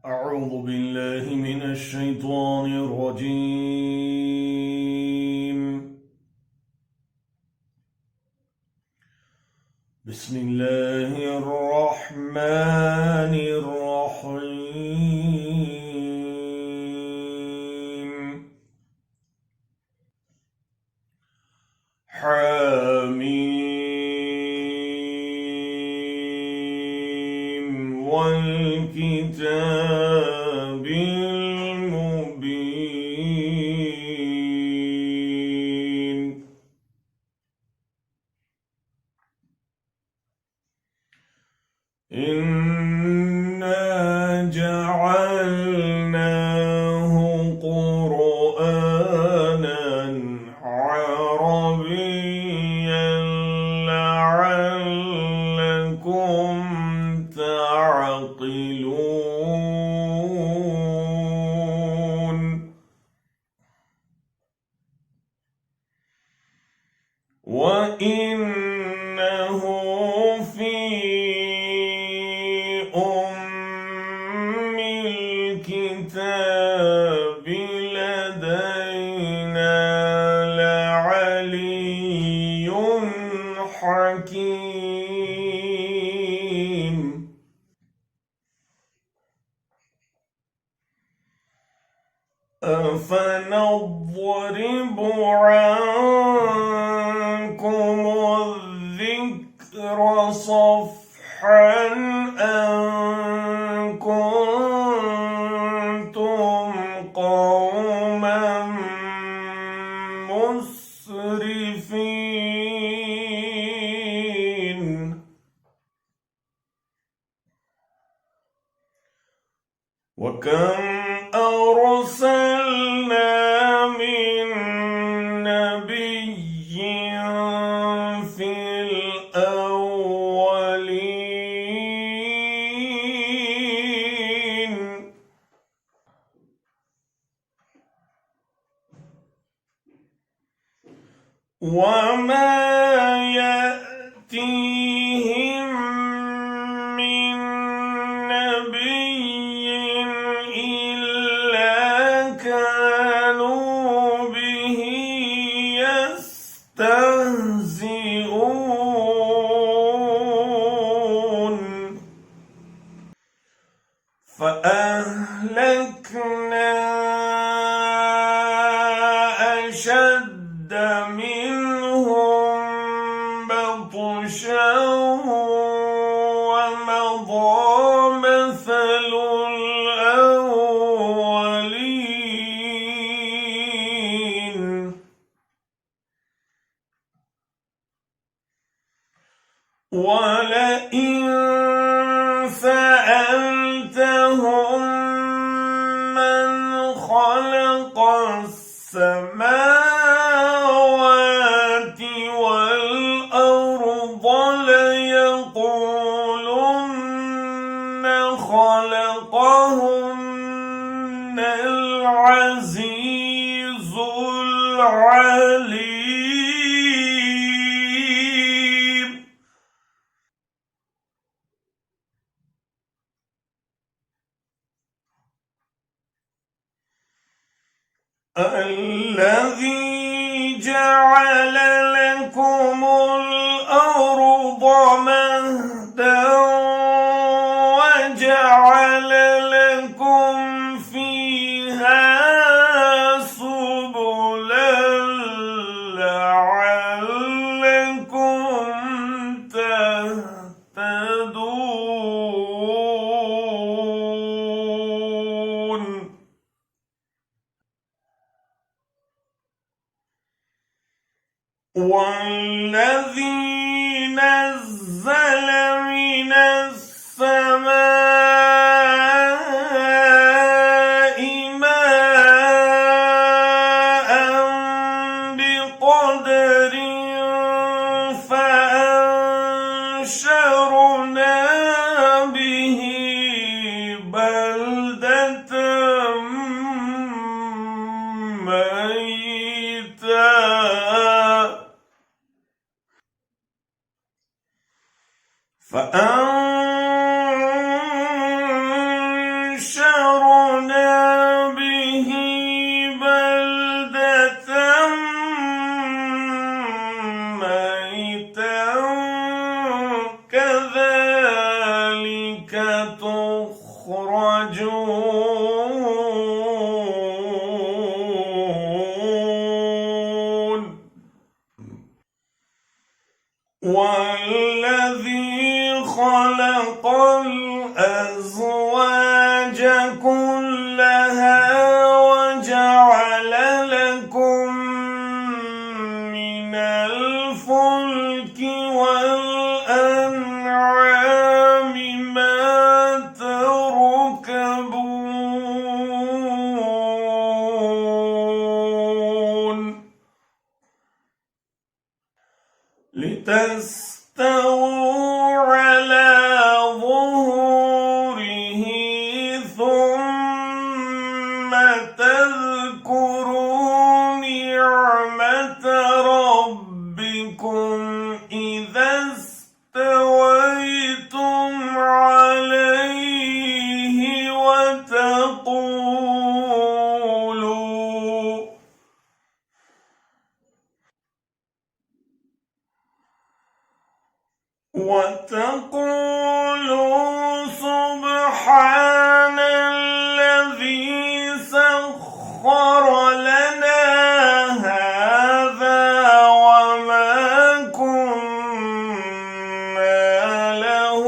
أعوذ بالله من الشيطان الرجيم. بسم الله الرحمن الرحيم. حميم والكتاب المبين. إنا جعلناه قرآنا عربيا لعلكم تعقلون. وإنه في أم الكتاب لدينا لعلي حكيم. أفنضرب عنكم الذكر صفحا أن كنتم قوما مسرفين. وكم أرسلنا من نبي في الأولين وما يأتيهم من نبي إلا كانوا به يستهزئون. فأهلكنا أشد منهم بطشا ومضى مثل الأولين. ولئن سألتهم من خلق السماوات والأرض ليقولن خلقهن العزيز العليم. الذي جعل لكم الأرض مهدا وجعل لكم فيها سبلا لعلكم تهتدون. والذي نزل من السماء يخرجون والذي خلق الأزواج كلها وجعل لكم من الفلك والأنعام ما تركبون لتستووا على ظهوره ثم تذكروا نعمة ربكم إذا استويتم عليه وتقولوا سبحان الذي سخر لنا هذا وما كنا له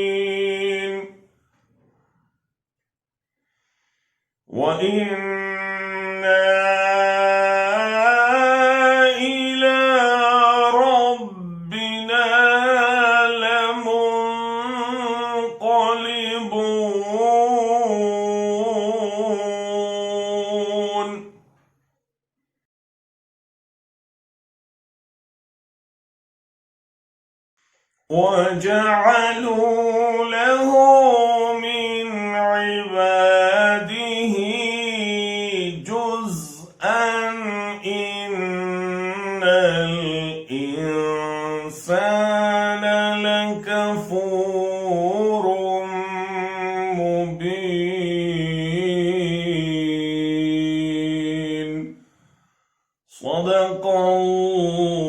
مقرنين وإنا إلى ربنا لمنقلبون وجعلوا له من عباده جزءا إن الإنسان لكفور مبين صدق الله